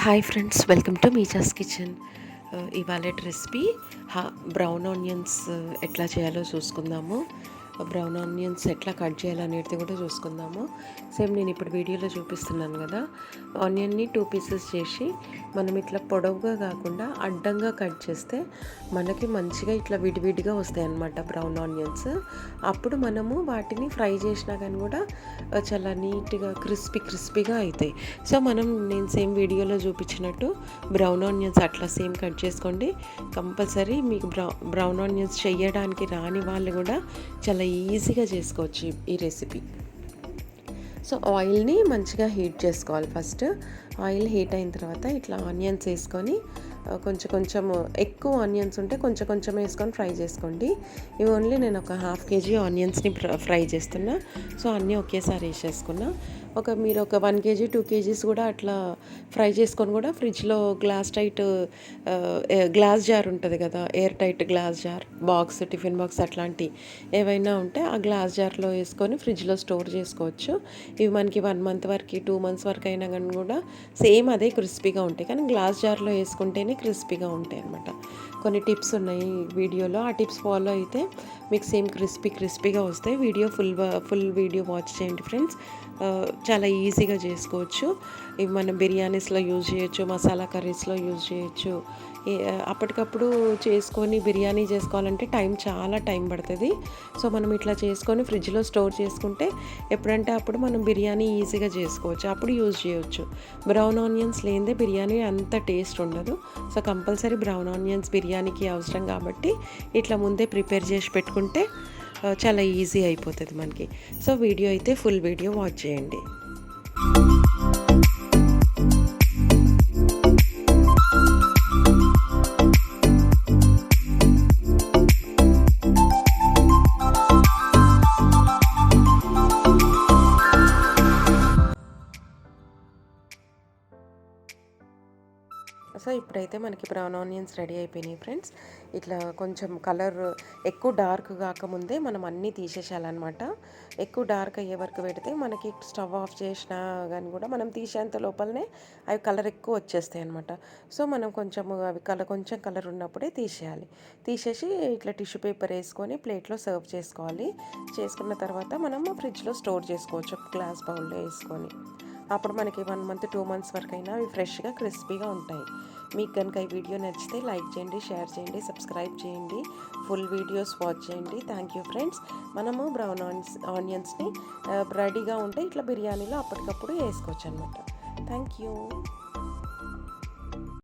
Hi friends, welcome to మీజాస్కిచెన్. ఇవాళ recipe brown onions ఎట్లా చేయాలో చూసుకుందాము. బ్రౌన్ ఆనియన్స్ ఎట్లా కట్ చేయాలనేది కూడా చూసుకుందాము. సేమ్ నేను ఇప్పుడు వీడియోలో చూపిస్తున్నాను కదా, ఆనియన్ని 2 పీసెస్ చేసి మనం ఇట్లా పొడవుగా కాకుండా అడ్డంగా కట్ చేస్తే మనకి మంచిగా ఇట్లా విడివిడిగా వస్తాయి అన్నమాట బ్రౌన్ ఆనియన్స్. అప్పుడు మనము వాటిని ఫ్రై చేసినా కానీ కూడా చాలా నీట్గా క్రిస్పీగా అవుతాయి. సో నేను సేమ్ వీడియోలో చూపించినట్టు బ్రౌన్ ఆనియన్స్ అట్లా సేమ్ కట్ చేసుకోండి. కంపల్సరీ మీకు బ్రౌన్ ఆనియన్స్ చేయడానికి రాని వాళ్ళు కూడా చాలా ఈజీగా చేసుకోవచ్చు ఈ రెసిపీ. సో ఆయిల్ని మంచిగా హీట్ చేసుకోవాలి. ఫస్ట్ ఆయిల్ హీట్ అయిన తర్వాత ఇట్లా ఆనియన్స్ వేసుకొని కొంచెం ఎక్కువ ఆనియన్స్ ఉంటే కొంచెం వేసుకొని ఫ్రై చేసుకోండి. ఇవి ఓన్లీ నేను ఒక 1/2 kg ఆనియన్స్ని ఫ్రై చేస్తున్నా. సో అన్నీ ఒకేసారి వేసేసుకున్నా. మీరు ఒక 1 kg 2 kgs కూడా అట్లా ఫ్రై చేసుకొని కూడా ఫ్రిడ్జ్లో గ్లాస్ జార్ ఉంటుంది కదా, airtight glass jar, box, tiffin box అట్లాంటి ఏవైనా ఉంటే ఆ గ్లాస్ జార్లో వేసుకొని ఫ్రిడ్జ్లో స్టోర్ చేసుకోవచ్చు. ఇవి మనకి 1 month వరకు 2 months వరకు అయినా కానీ కూడా సేమ్ అదే క్రిస్పీగా ఉంటాయి. కానీ గ్లాస్ జార్లో వేసుకుంటేనే క్రిస్పీగా ఉంటాయి అన్నమాట. కొన్ని టిప్స్ ఉన్నాయి వీడియోలో, ఆ టిప్స్ ఫాలో అయితే మీకు సేమ్ క్రిస్పీగా వస్తాయి. ఫుల్ వీడియో వాచ్ చేయండి ఫ్రెండ్స్. చాలా ఈజీగా చేసుకోవచ్చు. ఇవి మనం బిర్యానీస్లో యూజ్ చేయొచ్చు, మసాలా కర్రీస్లో యూజ్ చేయొచ్చు. అప్పటికప్పుడు చేసుకొని బిర్యానీ చేసుకోవాలంటే చాలా టైం పడుతుంది. సో మనం ఇట్లా చేసుకొని ఫ్రిడ్జ్లో స్టోర్ చేసుకుంటే ఎప్పుడంటే అప్పుడు మనం బిర్యానీ ఈజీగా చేసుకోవచ్చు, అప్పుడు యూజ్ చేయొచ్చు. బ్రౌన్ ఆనియన్స్ లేనిదే బిర్యానీ అంత టేస్ట్ ఉండదు. సో కంపల్సరీ బ్రౌన్ ఆనియన్స్ బిర్యానీకి అవసరం కాబట్టి ఇట్లా ముందే ప్రిపేర్ చేసి పెట్టుకుంటే చాలా ఈజీ అయిపోతుంది మనకి. సో వీడియో అయితే ఫుల్ వీడియో వాచ్ చేయండి. సో ఇప్పుడైతే మనకి బ్రౌన్ ఆనియన్స్ రెడీ అయిపోయినాయి ఫ్రెండ్స్. ఇట్లా కొంచెం కలర్ ఎక్కువ డార్క్ కాకముందే మనం అన్నీ తీసేసేయాలన్నమాట. ఎక్కువ డార్క్ అయ్యే వరకు పెడితే మనకి స్టవ్ ఆఫ్ చేసినా కానీ కూడా మనం తీసేంత లోపలనే అవి కలర్ ఎక్కువ వచ్చేస్తాయి అనమాట. సో మనం కొంచెం కలర్ ఉన్నప్పుడే తీసేసి ఇట్లా టిష్యూ పేపర్ వేసుకొని ప్లేట్లో సర్వ్ చేసుకోవాలి. చేసుకున్న తర్వాత మనము ఫ్రిడ్జ్లో స్టోర్ చేసుకోవచ్చు ఒక గ్లాస్ బౌల్లో వేసుకొని. అప్పుడు మనకి 1 month 2 months వరకు అయినా అవి ఫ్రెష్గా క్రిస్పీగా ఉంటాయి. మీకు కనుక ఈ వీడియో నచ్చితే లైక్ చేయండి, షేర్ చేయండి, సబ్స్క్రైబ్ చేయండి, ఫుల్ వీడియోస్ వాచ్ చేయండి. Thank you friends. మనము బ్రౌన్ ఆనియన్స్ని రెడీగా ఉంటే ఇట్లా బిర్యానీలో అప్పటికప్పుడు వేసుకోవచ్చు అనమాట. Thank you.